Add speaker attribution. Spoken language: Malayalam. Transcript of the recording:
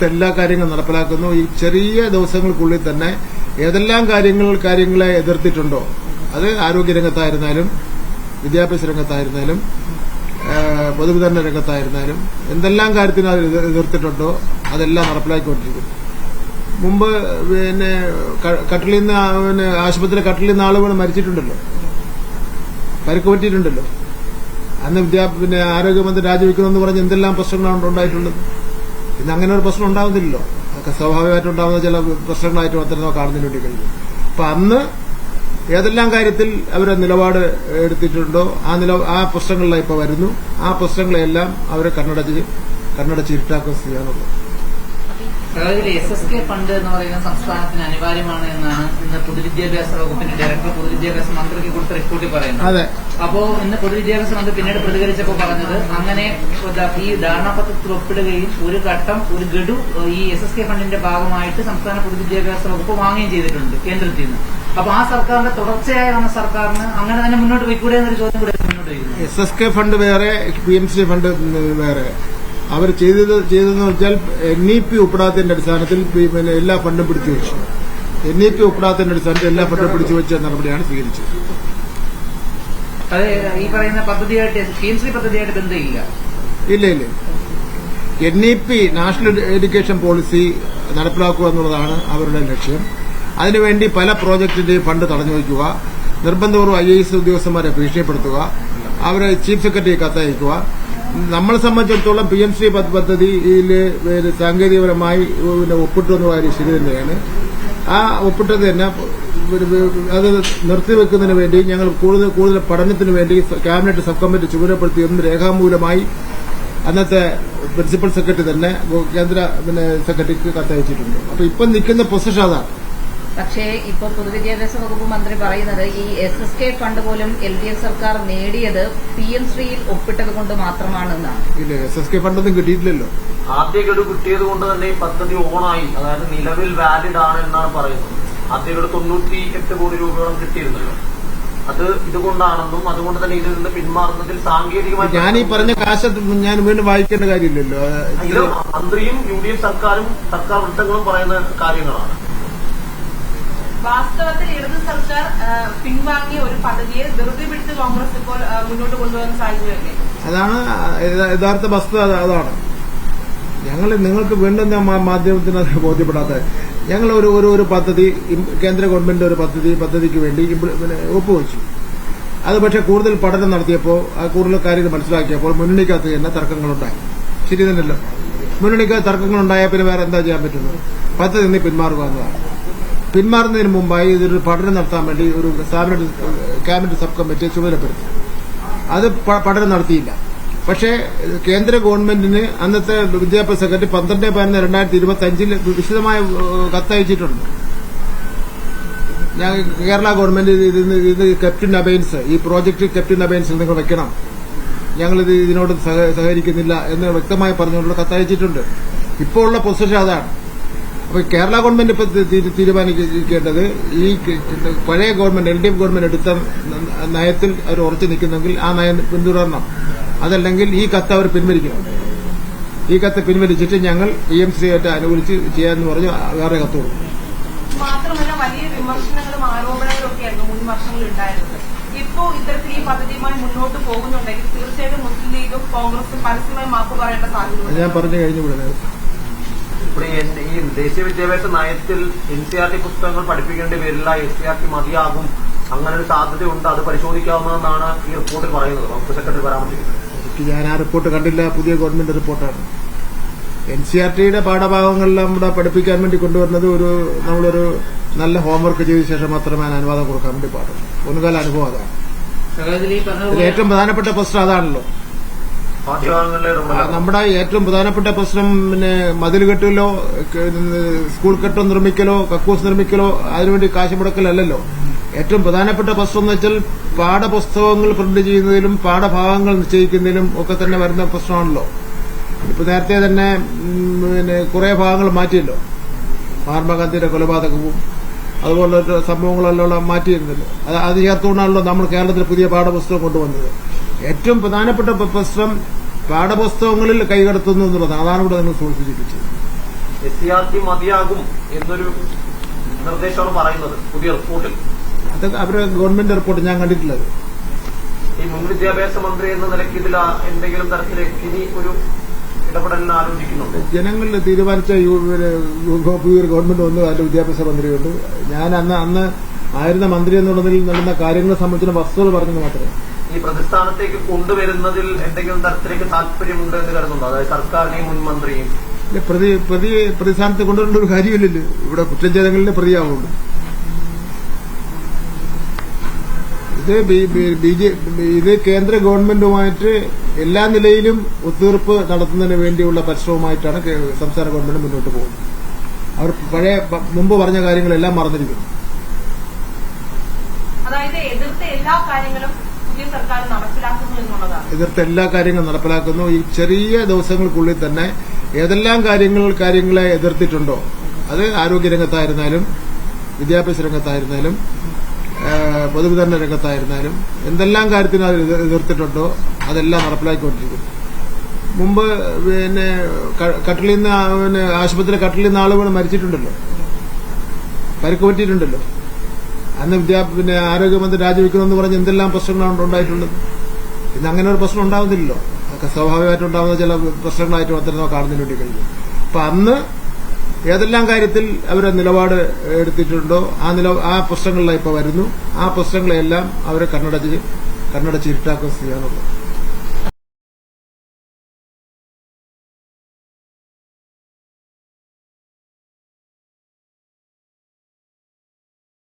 Speaker 1: എല്ലാ കാര്യങ്ങളും നടപ്പിലാക്കുന്നു. ഈ ചെറിയ ദിവസങ്ങൾക്കുള്ളിൽ തന്നെ ഏതെല്ലാം കാര്യങ്ങളെ എതിർത്തിട്ടുണ്ടോ, അത് ആരോഗ്യരംഗത്തായിരുന്നാലും വിദ്യാഭ്യാസ രംഗത്തായിരുന്നാലും പൊതുവിതരണ രംഗത്തായിരുന്നാലും എന്തെല്ലാം കാര്യത്തിന് അത് എതിർത്തിട്ടുണ്ടോ അതെല്ലാം നടപ്പിലാക്കിക്കൊണ്ടിരിക്കുന്നു. മുമ്പ് കട്ടിലിൽ നിന്ന് ആശുപത്രിയിലെ കട്ടിലിൽ നിന്ന് ആളുകൾ മരിച്ചിട്ടുണ്ടല്ലോ, പരിക്ക് പറ്റിയിട്ടുണ്ടല്ലോ. അന്ന് ആരോഗ്യമന്ത്രി രാജിവെക്കണമെന്ന് പറഞ്ഞ് എന്തെല്ലാം പ്രശ്നങ്ങളാണ് ഉണ്ടായിട്ടുള്ളത്. ഇന്ന് അങ്ങനെ ഒരു പ്രശ്നം ഉണ്ടാകുന്നില്ലല്ലോ. അതൊക്കെ സ്വാഭാവികമായിട്ടുണ്ടാകുന്ന ചില പ്രശ്നങ്ങളായിട്ട് മാത്രമേ കാണുന്നതിന് വേണ്ടി കഴിയും. അപ്പൊ അന്ന് ഏതെല്ലാം കാര്യത്തിൽ അവരെ നിലപാട് എടുത്തിട്ടുണ്ടോ ആ പ്രശ്നങ്ങളിലാണ് ഇപ്പൊ വരുന്നു. ആ പ്രശ്നങ്ങളെല്ലാം അവരെ കണ്ണടച്ച് ഇരുട്ടാക്കുന്ന സ്ഥിതിയാണുള്ളത്.
Speaker 2: SSK ഫണ്ട് എന്ന് പറയുന്ന സംസ്ഥാനത്തിന് അനിവാര്യമാണ് എന്നാണ് ഇന്ന് പൊതുവിദ്യാഭ്യാസ വകുപ്പിന്റെ ഡയറക്ടർ പൊതുവിദ്യാഭ്യാസ മന്ത്രിക്ക് കൊടുത്ത റിപ്പോർട്ടിൽ പറയുന്നത്.
Speaker 1: അതെ.
Speaker 2: അപ്പോ ഇന്ന് പൊതുവിദ്യാഭ്യാസ മന്ത്രി പിന്നീട് പ്രതികരിച്ചപ്പോൾ പറഞ്ഞത് അങ്ങനെ ഈ ധാരണാപത്രത്തിൽ ഒപ്പിടുകയും ഒരു ഗഡു ഈ SSK ഫണ്ടിന്റെ ഭാഗമായിട്ട് സംസ്ഥാന പൊതുവിദ്യാഭ്യാസ വകുപ്പ് വാങ്ങുകയും ചെയ്തിട്ടുണ്ട് കേന്ദ്രത്തിൽ നിന്ന്. അപ്പൊ ആ സർക്കാരിന്റെ തുടർച്ചയായ വന്ന സർക്കാരിന് അങ്ങനെ തന്നെ മുന്നോട്ട് പോയിക്കൂടെ എന്നൊരു ചോദ്യം കൂടെ മുന്നോട്ട് വയ്ക്കുന്നു.
Speaker 1: SSK ഫണ്ട് വേറെ, PMC ഫണ്ട് വേറെ. അവർ ചെയ്തതെന്ന് വെച്ചാൽ NEP ഒപ്പിടാത്തതിന്റെ അടിസ്ഥാനത്തിൽ എല്ലാ ഫണ്ടും പിടിച്ചു വെച്ചു. NEP ഒപ്പിടാത്തതിന്റെ അടിസ്ഥാനത്തിൽ എല്ലാ ഫണ്ടും പിടിച്ചു വെച്ച നടപടിയാണ് സ്വീകരിച്ചത്.
Speaker 2: അത് ഈ പറയുന്ന പദ്ധതിയായിട്ട് PMC പദ്ധതിയായിട്ട് ബന്ധമില്ല.
Speaker 1: ഇല്ല. NEP നാഷണൽ എഡ്യൂക്കേഷൻ പോളിസി നടപ്പിലാക്കുക എന്നുള്ളതാണ് അവരുടെ ലക്ഷ്യം. അതിനുവേണ്ടി പല പ്രോജക്ടിന്റെയും ഫണ്ട് തടഞ്ഞു വയ്ക്കുക, നിർബന്ധപൂർവ്വം IAS ഉദ്യോഗസ്ഥന്മാരെ ഭീഷണിപ്പെടുത്തുക, അവരെ ചീഫ് സെക്രട്ടറി കത്തയക്കുക. നമ്മളെ സംബന്ധിച്ചിടത്തോളം PMC പദ്ധതിയിൽ സാങ്കേതികപരമായി ഒപ്പിട്ടു എന്നുള്ള കാര്യം ശരി തന്നെയാണ്. ആ ഒപ്പിട്ടത് തന്നെ അത് നിർത്തിവെക്കുന്നതിന് വേണ്ടി ഞങ്ങൾ കൂടുതൽ പഠനത്തിന് വേണ്ടി ക്യാബിനറ്റ് സബ് കമ്മിറ്റി ചുമതലപ്പെടുത്തിയെന്ന് രേഖാമൂലമായി അന്നത്തെ പ്രിൻസിപ്പൽ സെക്രട്ടറി തന്നെ കേന്ദ്ര സെക്രട്ടറിക്ക് കത്തയച്ചിട്ടുണ്ട്. അപ്പൊ ഇപ്പം നിൽക്കുന്ന പൊസിഷൻ അതാണ്.
Speaker 3: പക്ഷേ ഇപ്പോൾ പൊതുവിദ്യാഭ്യാസ വകുപ്പ് മന്ത്രി പറയുന്നത് ഈ SSK ഫണ്ട് പോലും LDF സർക്കാർ നേടിയത് PM ശ്രീയിൽ ഒപ്പിട്ടത് കൊണ്ട് മാത്രമാണെന്നാണ്.
Speaker 1: ഇല്ല, SSK ഫണ്ടൊന്നും കിട്ടിയിട്ടില്ലല്ലോ.
Speaker 4: ആദ്യ ഗഡു കിട്ടിയത് കൊണ്ട് തന്നെ ഈ പദ്ധതി ഓണായി, അതായത് നിലവിൽ വാലിഡ് ആണ് എന്നാണ് പറയുന്നത്. ആദ്യ ഗഡു 98 കോടി രൂപയോളം കിട്ടിയിരുന്നല്ലോ. അത് ഇതുകൊണ്ടാണെന്നും അതുകൊണ്ട് തന്നെ ഇതിൽ നിന്ന് പിന്മാറുന്നതിൽ സാങ്കേതികമായി
Speaker 1: ഞാനീ പറഞ്ഞ കാശ് ഞാൻ വീണ്ടും വായിക്കേണ്ട കാര്യമില്ലല്ലോ.
Speaker 4: ഇത് മന്ത്രിയും UDF സർക്കാരും സർക്കാർ വൃത്തങ്ങളും പറയുന്ന കാര്യങ്ങളാണ്.
Speaker 5: വാസ്തവത്തിൽ ഇടത് സർക്കാർ പിൻവാങ്ങിയ ഒരു പദ്ധതിയെ ധൃതി പിടിച്ച് കോൺഗ്രസ് ഇപ്പോൾ മുന്നോട്ട് കൊണ്ടുവരുന്ന സാഹചര്യമല്ലേ?
Speaker 1: അതാണ് യഥാർത്ഥ വസ്തുത. അതാണ് നിങ്ങൾക്ക് വീണ്ടും മാധ്യമത്തിന് അത് ബോധ്യപ്പെടാത്തത്. ഞങ്ങൾ ഒരു പദ്ധതി കേന്ദ്ര ഗവൺമെന്റ് ഒരു പദ്ധതിക്ക് വേണ്ടി ഒപ്പുവെച്ചു. അത് പക്ഷെ കൂടുതൽ പഠനം നടത്തിയപ്പോൾ കൂടുതൽ കാര്യങ്ങൾ മനസ്സിലാക്കിയപ്പോൾ മുന്നണിക്കകത്ത് തന്നെ തർക്കങ്ങളുണ്ടായി. ശരി തന്നെയല്ലോ. മുന്നണിക്കകത്ത് തർക്കങ്ങളുണ്ടായാൽ പിന്നെ വേറെ എന്താ ചെയ്യാൻ പറ്റുന്നത്? പദ്ധതി നിന്ന് പിന്മാറുക എന്നതാണ്. പിന്മാറുന്നതിന് മുമ്പായി ഇതൊരു പഠനം നടത്താൻ വേണ്ടി ഒരു ക്യാബിനറ്റ് സബ് കമ്മിറ്റിയെ ചുമതലപ്പെടുത്തി. അത് പഠനം നടത്തിയില്ല. പക്ഷേ കേന്ദ്ര ഗവൺമെന്റിന് അന്നത്തെ വിദ്യാഭ്യാസ സെക്രട്ടറി 12/11/2025 വിശദമായ കത്തയച്ചിട്ടുണ്ട്. കേരള ഗവൺമെന്റ് ഇത് കെപ്റ്റ് അബൈൻസ്, ഈ പ്രോജക്ട് കെപ്റ്റ് അബൈൻസ് നിങ്ങൾ വെക്കണം, ഞങ്ങളിത് ഇതിനോട് സഹകരിക്കുന്നില്ല എന്ന് വ്യക്തമായി പറഞ്ഞുകൊണ്ടുള്ള കത്തയച്ചിട്ടുണ്ട്. ഇപ്പോൾ ഉള്ള പൊസിഷൻ അതാണ്. അപ്പൊ കേരള ഗവൺമെന്റ് ഇപ്പൊ തീരുമാനിക്കേണ്ടത് ഈ പഴയ ഗവൺമെന്റ് LDF ഗവൺമെന്റ് എടുത്ത നയത്തിൽ അവർ ഉറച്ചു നിൽക്കുന്നെങ്കിൽ ആ നയം പിന്തുടരണം. അതല്ലെങ്കിൽ ഈ കത്ത് അവർ പിൻവലിക്കണം. ഈ കത്ത് പിൻവലിച്ചിട്ട് ഞങ്ങൾ PMC ആയിട്ട് അനുകൂലിച്ച് ചെയ്യാമെന്ന് പറഞ്ഞ് വേറെ കത്ത് കൊടുക്കും.
Speaker 5: മാത്രമല്ല വലിയ വിമർശനങ്ങളും ആരോപണങ്ങളും ഒക്കെയായിരുന്നു മുൻ വർഷങ്ങളിൽ ഉണ്ടായിരുന്നത്. ഇപ്പോൾ ഇത്തരത്തിൽ ഈ പദ്ധതിയുമായി മുന്നോട്ട് പോകുന്നുണ്ടെങ്കിൽ തീർച്ചയായിട്ടും മുസ്ലിം ലീഗും കോൺഗ്രസും പരസ്യമായി മാപ്പ് പറയേണ്ട സാധ്യത
Speaker 1: ഞാൻ പറഞ്ഞു കഴിഞ്ഞു വിടുന്നത്.
Speaker 4: ഇവിടെ ഈ ദേശീയ വിദ്യാഭ്യാസ നയത്തിൽ NCERT പുസ്തകങ്ങൾ പഠിപ്പിക്കേണ്ടി വരില്ല, SCERT മതിയാകും, അങ്ങനെ ഒരു സാധ്യതയുണ്ട്, അത് പരിശോധിക്കാവുന്നതെന്നാണ് ഈ റിപ്പോർട്ടിൽ പറയുന്നത്. വകുപ്പ് സെക്രട്ടറി പരാമർശിക്കുന്നത്.
Speaker 1: ഞാൻ ആ റിപ്പോർട്ട് കണ്ടില്ല. പുതിയ ഗവൺമെന്റ് റിപ്പോർട്ടാണ്. NCERTയുടെ പാഠഭാഗങ്ങളെല്ലാം ഇവിടെ പഠിപ്പിക്കാൻ വേണ്ടി കൊണ്ടുവരുന്നത് നമ്മളൊരു നല്ല ഹോംവർക്ക് ചെയ്ത ശേഷം മാത്രമേ അനുവാദം കൊടുക്കാൻ വേണ്ടി പാടുള്ളൂ. ഒന്നുകാല അനുഭവം അതാണ്. ഏറ്റവും പ്രധാനപ്പെട്ട പ്രശ്നം അതാണല്ലോ. നമ്മുടെ ഏറ്റവും പ്രധാനപ്പെട്ട പ്രശ്നം മതിൽ കെട്ടിലോ സ്കൂൾ കെട്ടോ നിർമ്മിക്കലോ കക്കൂസ് നിർമ്മിക്കലോ അതിനുവേണ്ടി കാശ് മുടക്കലല്ലോ. ഏറ്റവും പ്രധാനപ്പെട്ട പ്രശ്നം എന്ന് വെച്ചാൽ പാഠപുസ്തകങ്ങൾ പ്രിന്റ് ചെയ്യുന്നതിലും പാഠഭാഗങ്ങൾ നിശ്ചയിക്കുന്നതിലും ഒക്കെ തന്നെ വരുന്ന പ്രശ്നമാണല്ലോ. ഇപ്പൊ നേരത്തെ തന്നെ കുറെ ഭാഗങ്ങൾ മാറ്റിയല്ലോ. മഹാത്മാഗാന്ധിയുടെ കൊലപാതകവും അതുപോലുള്ള സംഭവങ്ങളെല്ലാം മാറ്റിയിരുന്നല്ലോ. അത് ചേർത്തുകൊണ്ടാണല്ലോ നമ്മൾ കേരളത്തിൽ പുതിയ പാഠപുസ്തകം കൊണ്ടുവന്നത്. ഏറ്റവും പ്രധാനപ്പെട്ട പ്രശ്നം പാഠപുസ്തകങ്ങളിൽ കൈകടത്തുന്നു എന്നുള്ളതാണ്. അതാണ് ഇവിടെ നിങ്ങൾ സൂചിപ്പിച്ചത്.
Speaker 4: SCRT മതിയാകും എന്നൊരു നിർദ്ദേശമാണ് പറയുന്നത് പുതിയ റിപ്പോർട്ടിൽ.
Speaker 1: അത് അവരുടെ ഗവൺമെന്റ് റിപ്പോർട്ട് ഞാൻ കണ്ടിട്ടുള്ളത്.
Speaker 4: ഈ മുൻ വിദ്യാഭ്യാസ മന്ത്രി എന്ന നിലയ്ക്ക് ഇതിൽ എന്തെങ്കിലും തരത്തിലേക്ക് ഇനി ഒരു ഇടപെടലിന് ആലോചിക്കുന്നുണ്ട്?
Speaker 1: ജനങ്ങൾ തീരുമാനിച്ച ഗവൺമെന്റ് വന്നു, അതിന്റെ വിദ്യാഭ്യാസ മന്ത്രിയുണ്ട്. ഞാൻ അന്ന് ആയിരുന്ന മന്ത്രി എന്നുള്ളതിൽ നടന്ന കാര്യങ്ങളെ സംബന്ധിച്ച വസ്തുത പറഞ്ഞത് മാത്രമേ.
Speaker 4: ഈ പ്രതിസ്ഥാനത്തേക്ക് കൊണ്ടുവരുന്നതിൽ എന്തെങ്കിലും തരത്തിലേക്ക് താല്പര്യമുണ്ട് എന്ന് കരുതുന്നുണ്ടോ? അതായത് സർക്കാരിനെയും മുൻ മന്ത്രിയും
Speaker 1: പ്രതിസ്ഥാനത്ത് കൊണ്ടുവരേണ്ട ഒരു കാര്യമില്ലല്ലോ. ഇവിടെ കുറ്റം ചെയ്തങ്ങളിലെ പ്രതിയാവുള്ളൂ. ഇത് കേന്ദ്ര ഗവൺമെന്റുമായിട്ട് എല്ലാ നിലയിലും ഒത്തുതീർപ്പ് നടത്തുന്നതിന് വേണ്ടിയുള്ള പരിശ്രമമായിട്ടാണ് സംസ്ഥാന ഗവൺമെന്റ് മുന്നോട്ട് പോകുന്നത്. അവർ മുമ്പ് പറഞ്ഞ കാര്യങ്ങളെല്ലാം മറന്നിരിക്കുന്നു.
Speaker 5: അതായത് എതിർത്ത എല്ലാ കാര്യങ്ങളും പുതിയ സർക്കാർ നടപ്പിലാക്കുന്നു എന്നുള്ളതാണ്.
Speaker 1: എതിർത്ത എല്ലാ കാര്യങ്ങളും നടപ്പിലാക്കുന്നു. ഈ ചെറിയ ദിവസങ്ങൾക്കുള്ളിൽ തന്നെ ഏതെല്ലാം കാര്യങ്ങളെ എതിർത്തിട്ടുണ്ടോ, അത് ആരോഗ്യരംഗത്തായിരുന്നാലും വിദ്യാഭ്യാസ രംഗത്തായിരുന്നാലും പൊതുവിതരണ രംഗത്തായിരുന്നാലും എന്തെല്ലാം കാര്യത്തിന് അത് എതിർത്തിട്ടുണ്ടോ അതെല്ലാം നടപ്പിലാക്കിക്കൊണ്ടിരിക്കുന്നു. മുമ്പ് കട്ടിലിൽ നിന്ന് ആശുപത്രിയിലെ കട്ടിലിൽ നിന്ന് ആളുകൾ മരിച്ചിട്ടുണ്ടല്ലോ, പരിക്ക് പറ്റിയിട്ടുണ്ടല്ലോ. അന്ന് ആരോഗ്യമന്ത്രി രാജിവെക്കണമെന്ന് പറഞ്ഞ് എന്തെല്ലാം പ്രശ്നങ്ങളാണ് ഉണ്ടായിട്ടുള്ളത്. ഇന്ന് അങ്ങനെ ഒരു പ്രശ്നം ഉണ്ടാവുന്നില്ലല്ലോ. അതൊക്കെ സ്വാഭാവികമായിട്ട് ഉണ്ടാകുന്ന ചില പ്രശ്നങ്ങളായിട്ട് മാത്രമേ കാണുന്നതിന് വേണ്ടി കഴിയും. അപ്പൊ അന്ന് ഏതെല്ലാം കാര്യത്തിൽ അവരെ നിലപാട് എടുത്തിട്ടുണ്ടോ ആ പ്രശ്നങ്ങളിലാണ് ഇപ്പൊ വരുന്നു. ആ പ്രശ്നങ്ങളെല്ലാം അവരെ കണ്ണടച്ച് ഇരുട്ടാക്കുക ചെയ്യാനുള്ളത്.